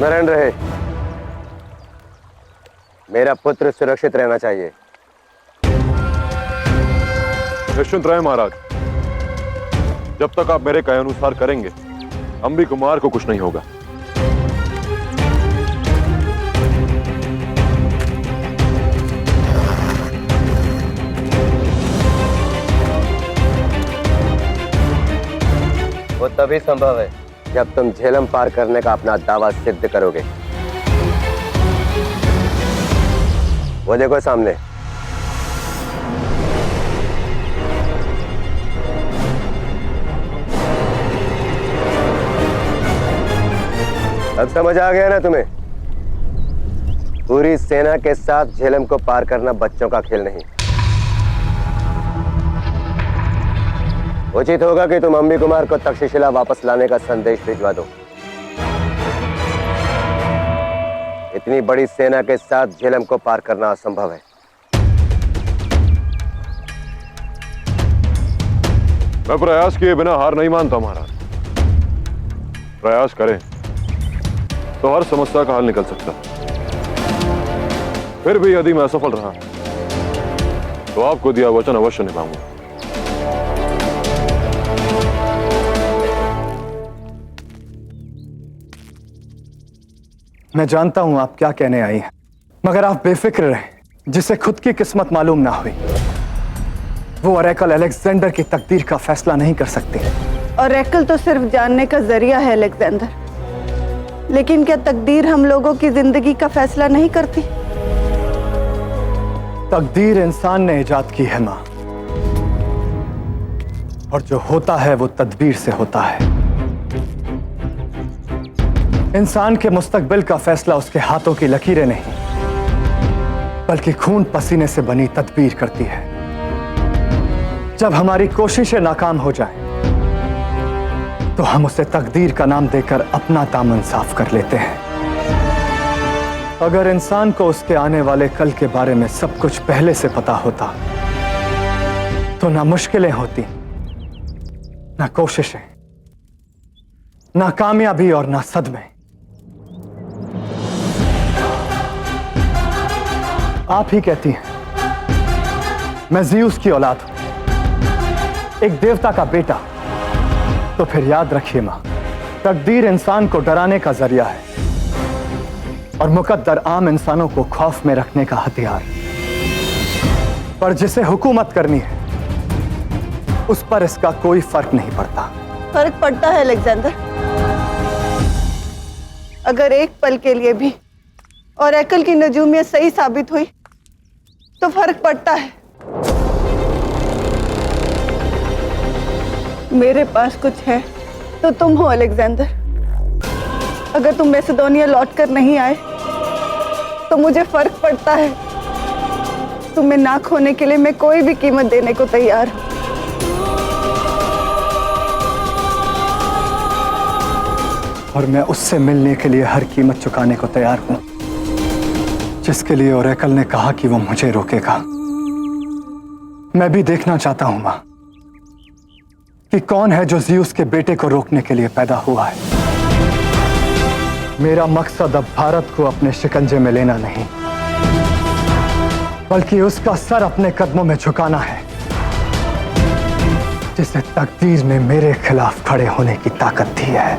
स्मरण रहे, मेरा पुत्र सुरक्षित रहना चाहिए। निश्चिंत रहे महाराज, जब तक आप मेरे कहे अनुसार करेंगे अंबी कुमार को कुछ नहीं होगा। वो तभी संभव है जब तुम झेलम पार करने का अपना दावा सिद्ध करोगे। वो देखो सामने। अब समझ आ गया ना तुम्हें? पूरी सेना के साथ झेलम को पार करना बच्चों का खेल नहीं। उचित होगा कि तुम अंबी कुमार को तक्षशिला वापस लाने का संदेश भिजवा दो। इतनी बड़ी सेना के साथ झेलम को पार करना असंभव है। मैं प्रयास किए बिना हार नहीं मानता महाराज। प्रयास करें तो हर समस्या का हल निकल सकता। फिर भी यदि मैं असफल रहा तो आपको दिया वचन अवश्य निभाऊंगा। मैं जानता हूं आप क्या कहने आई हैं, मगर आप बेफिक्र रहें। जिसे खुद की किस्मत मालूम ना हुई वो ओरेकल अलेक्जेंडर की तकदीर का फैसला नहीं कर सकती। ओरेकल तो सिर्फ जानने का जरिया है अलेक्जेंडर, लेकिन क्या तकदीर हम लोगों की जिंदगी का फैसला नहीं करती? तकदीर इंसान ने इजाद की है मां, और जो होता है वो तदबीर से होता है। इंसान के मुस्तकबिल का फैसला उसके हाथों की लकीरें नहीं, बल्कि खून पसीने से बनी तदबीर करती है। जब हमारी कोशिशें नाकाम हो जाएं, तो हम उसे तकदीर का नाम देकर अपना दामन साफ कर लेते हैं। अगर इंसान को उसके आने वाले कल के बारे में सब कुछ पहले से पता होता तो ना मुश्किलें होती, ना कोशिशें, ना कामयाबी और ना सदमे। आप ही कहती हैं मैं ज़ीउस की औलाद हूं, एक देवता का बेटा। तो फिर याद रखिए मां, तकदीर इंसान को डराने का जरिया है और मुकद्दर आम इंसानों को खौफ में रखने का हथियार। पर जिसे हुकूमत करनी है उस पर इसका कोई फर्क नहीं पड़ता। फर्क पड़ता है अलेक्जेंडर। अगर एक पल के लिए भी ओरेकल की नजूमियत सही साबित हुई तो फर्क पड़ता है। मेरे पास कुछ है तो तुम हो अलेक्जेंडर। अगर तुम मैसेडोनिया लौटकर नहीं आए तो मुझे फर्क पड़ता है। तुम्हें ना खोने के लिए मैं कोई भी कीमत देने को तैयार हूं। और मैं उससे मिलने के लिए हर कीमत चुकाने को तैयार हूं जिसके लिए ओरेकल ने कहा कि वो मुझे रोकेगा। मैं भी देखना चाहता हूं मां कि कौन है जो ज़ीउस के बेटे को रोकने के लिए पैदा हुआ है। मेरा मकसद अब भारत को अपने शिकंजे में लेना नहीं, बल्कि उसका सर अपने कदमों में झुकाना है, जिसे तकदीर ने मेरे खिलाफ खड़े होने की ताकत दी है।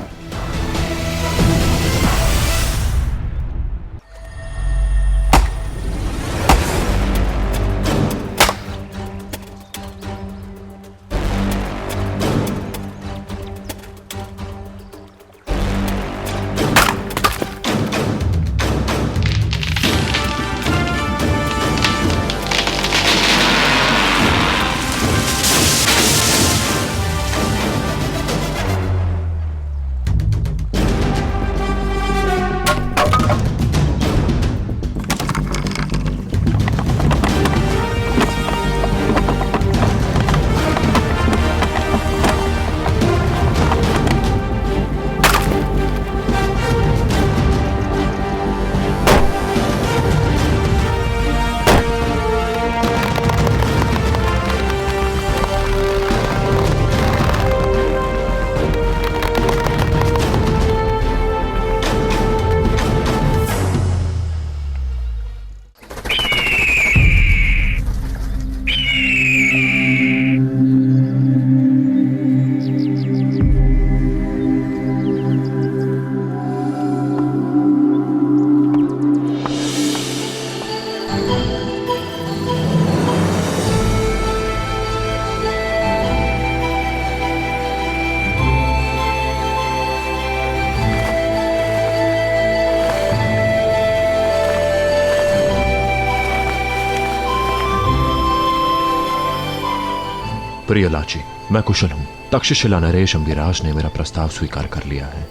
प्रियलाची, मैं कुशल हूँ। तक्षशिला नरेश अम्बिराज ने मेरा प्रस्ताव स्वीकार कर लिया है।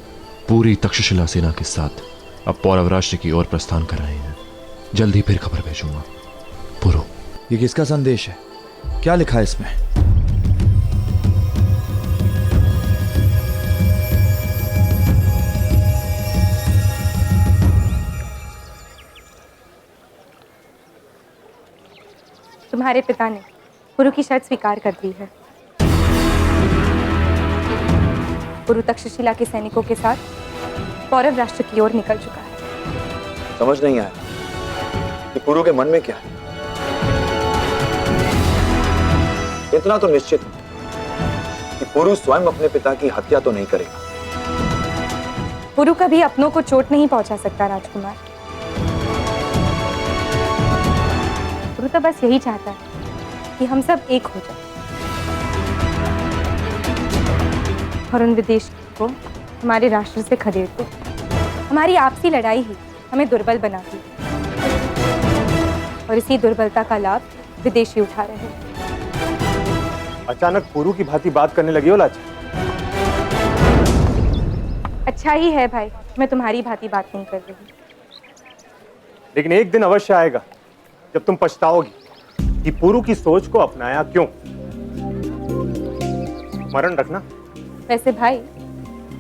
पूरी तक्षशिला सेना के साथ अब पौरव राष्ट्र की ओर प्रस्थान कर रहे हैं। जल्दी फिर खबर भेजूंगा। पुरु। ये किसका संदेश है? क्या लिखा है इसमें? तुम्हारे पिता ने पुरु की शर्त स्वीकार कर ली है। पुरु तक्षशिला के सैनिकों के साथ पौरव राष्ट्र की ओर निकल चुका है। समझ नहीं आया कि पुरु के मन में क्या है। इतना तो निश्चित है कि पुरु स्वयं अपने पिता की हत्या तो नहीं करेगा। पुरु कभी अपनों को चोट नहीं पहुंचा सकता राजकुमार। पुरु तो बस यही चाहता है कि हम सब एक हो जाए और उन विदेशियों को हमारे राष्ट्र से खदेड़ दे। हमारी आपसी लड़ाई ही हमें दुर्बल बनाती है और इसी दुर्बलता का लाभ विदेशी उठा रहे हैं। अचानक पुरु की भांति बात करने लगी हो लाची। अच्छा ही है भाई, मैं तुम्हारी भांति बात नहीं कर रही। लेकिन एक दिन अवश्य आएगा जब तुम पछताओगी कि पुरु की सोच को अपनाया क्यों। स्मरण रखना। वैसे भाई,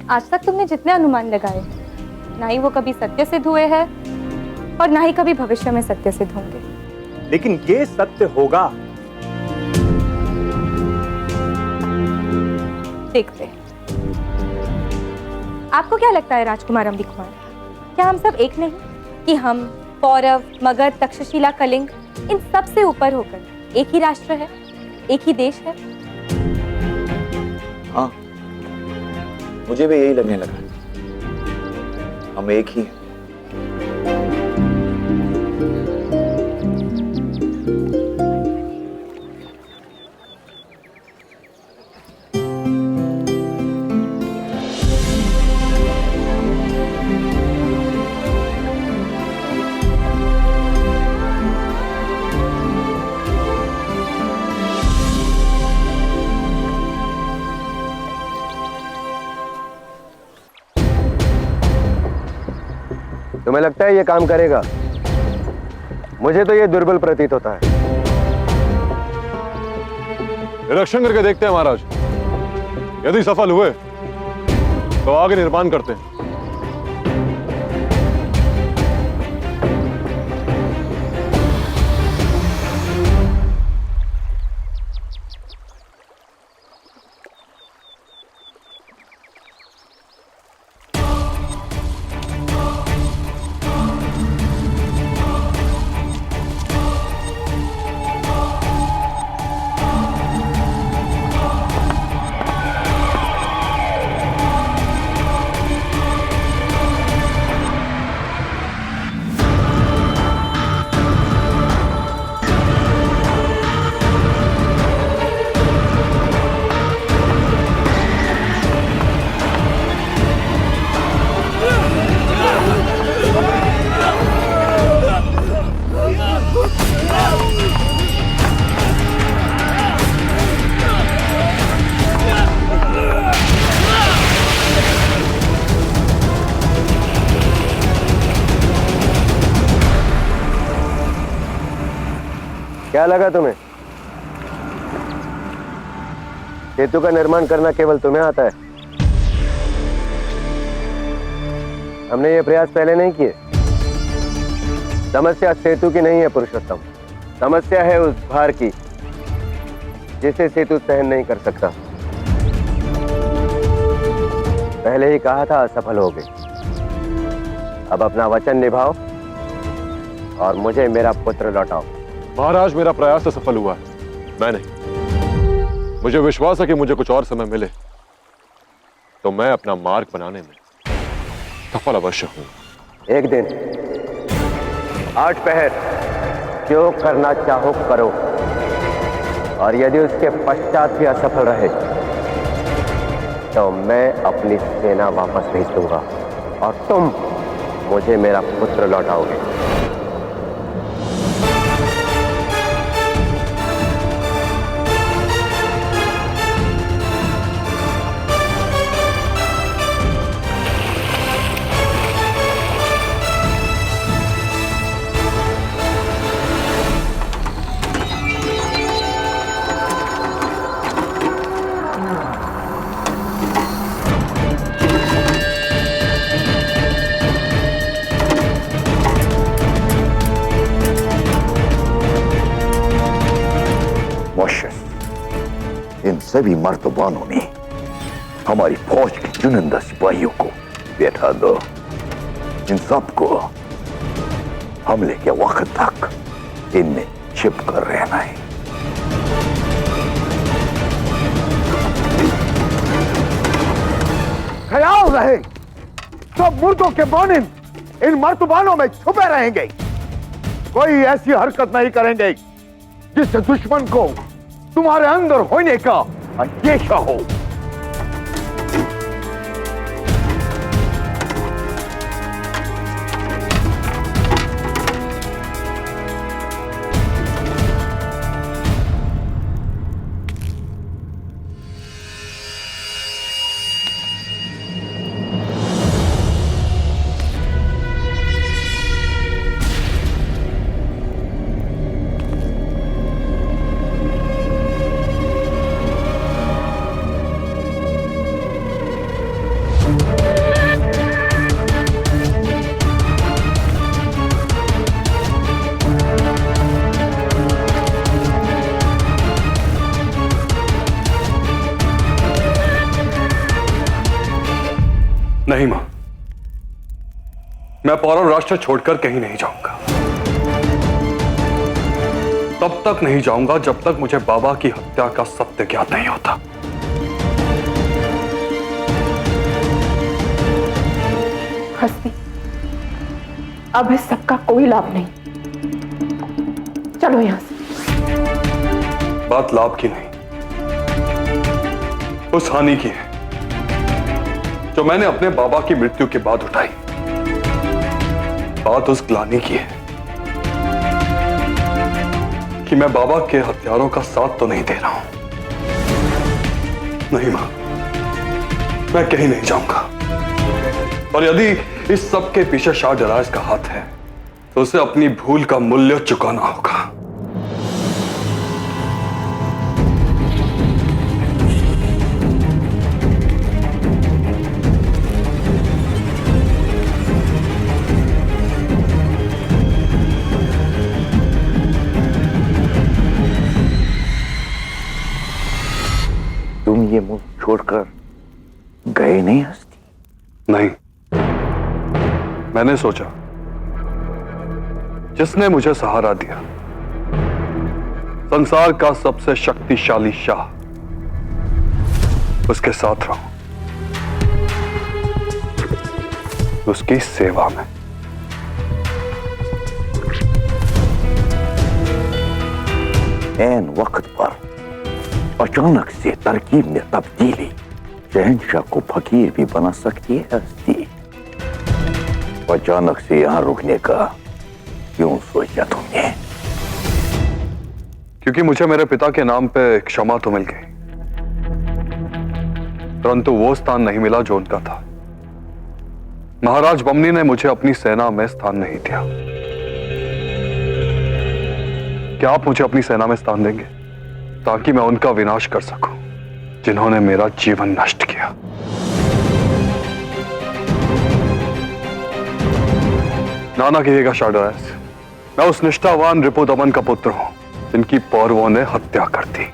आज तक तुमने जितने अनुमान लगाए ना ही वो कभी सत्य सिद्ध हुए हैं और ना ही कभी भविष्य में सत्य सिद्ध होंगे। लेकिन ये सत्य होगा। देखते हैं। आपको क्या लगता है राजकुमार अम्बिक कुमार, क्या हम सब एक नहीं? कि हम पौरव, मगध, तक्षशिला, कलिंग इन सब से ऊपर होकर एक ही राष्ट्र है, एक ही देश है? हाँ, मुझे भी यही लगने लगा। हम एक ही हैं। तुम्हें लगता है ये काम करेगा? मुझे तो ये दुर्बल प्रतीत होता है। निरीक्षण करके देखते हैं महाराज। यदि सफल हुए तो आगे निर्माण करते हैं। क्या लगा तुम्हें? सेतु का निर्माण करना केवल तुम्हें आता है? हमने ये प्रयास पहले नहीं किए। समस्या सेतु की नहीं है पुरुषोत्तम, समस्या है उस भार की जिसे सेतु सहन नहीं कर सकता। पहले ही कहा था असफल होगे। अब अपना वचन निभाओ और मुझे मेरा पुत्र लौटाओ। महाराज, मेरा प्रयास तो सफल हुआ है, मैं नहीं। मुझे विश्वास है कि मुझे कुछ और समय मिले तो मैं अपना मार्ग बनाने में सफल अवश्य हूं। एक दिन 8 पहर जो करना चाहो करो, और यदि उसके पश्चात भी असफल रहे तो मैं अपनी सेना वापस भेज दूंगा और तुम मुझे मेरा पुत्र लौटाओगे। मोशस, इन सभी मर्तबानों में हमारी फौज के चुनिंदा सिपाहियों को बैठा दो। इन सबको हमले के वक्त तक इनमें छिप कर रहना है। ख्याल रहे, सब मुर्दों के मोनिम इन मर्तबानों में छुपे रहेंगे। कोई ऐसी हरकत नहीं करेंगे जिससे दुश्मन को तुम्हारे अंदर होने का अंदेशा हो। नहीं मां, मैं पौरव राष्ट्र छोड़कर कहीं नहीं जाऊंगा। तब तक नहीं जाऊंगा जब तक मुझे बाबा की हत्या का सत्य ज्ञात नहीं होता। हस्ती, अब इस सबका कोई लाभ नहीं। चलो यहां से। बात लाभ की नहीं, उस हानि की है जो मैंने अपने बाबा की मृत्यु के बाद उठाई। बात उस ग्लानि की है कि मैं बाबा के हत्यारों का साथ तो नहीं दे रहा हूं। नहीं मां, मैं कहीं नहीं जाऊंगा। और यदि इस सब के पीछे शाह डराइस का हाथ है तो उसे अपनी भूल का मूल्य चुकाना होगा। तुम ये मुल्क छोड़कर गए नहीं हस्ती? नहीं, मैंने सोचा जिसने मुझे सहारा दिया, संसार का सबसे शक्तिशाली शाह, उसके साथ रहूं, उसकी सेवा में। ऐन वक्त पर अचानक से तरकीब में तब्दीली शहंशाह को फकीर भी बना सकती है हस्ती। अचानक से यहां रुकने का क्यों सोचा तुमने? क्योंकि मुझे मेरे पिता के नाम पे क्षमा तो मिल गई, परंतु वो स्थान नहीं मिला जो उनका था। महाराज बमनी ने मुझे अपनी सेना में स्थान नहीं दिया। क्या आप मुझे अपनी सेना में स्थान देंगे ताकि मैं उनका विनाश कर सकूं जिन्होंने मेरा जीवन नष्ट किया? नाना कहिएगा शाह डराइस, मैं उस निष्ठावान रिपुदमन का पुत्र हूं जिनकी पौरवों ने हत्या कर दी।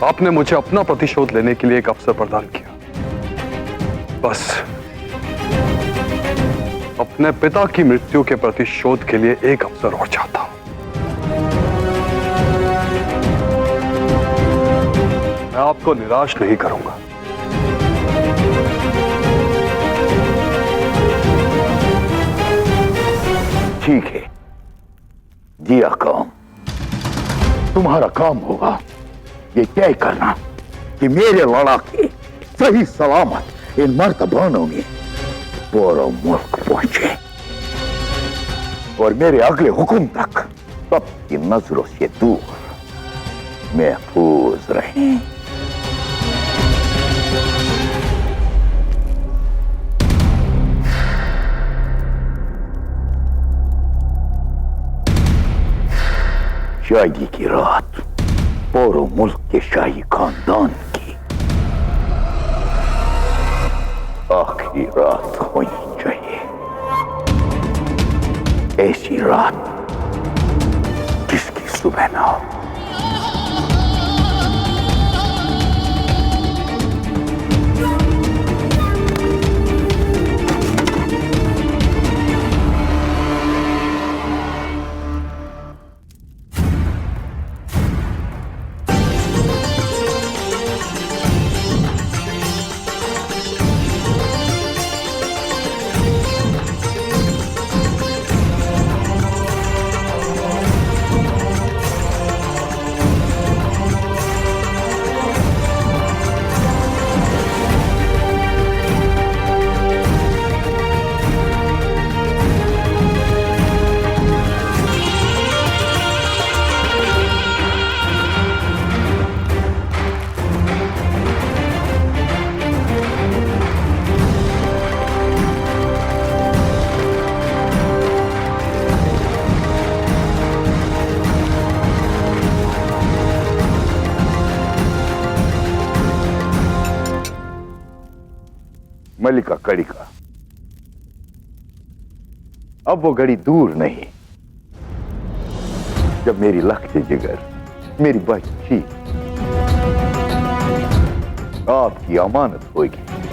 आपने मुझे अपना प्रतिशोध लेने के लिए एक अवसर प्रदान किया। बस अपने पिता की मृत्यु के प्रतिशोध के लिए एक अवसर और चाहता हूं। मैं आपको निराश नहीं करूंगा। ठीक है, दिया काम। तुम्हारा काम होगा ये तय करना कि मेरे लड़ाके सही सलामत इन मर्तबानों में पूरा मुल्क पहुंचे और मेरे अगले हुक्म तक सबकी नजरों से दूर महफूज रहें। शादी की रात पूरे मुल्क के शाही खानदान की आखिरी रात होनी चाहिए। ऐसी रात जिसकी सुबह ना हो। मल्लिका कड़िका, अब वो घड़ी दूर नहीं जब मेरी लक्ष्य जिगर, मेरी बच्ची आपकी अमानत होगी।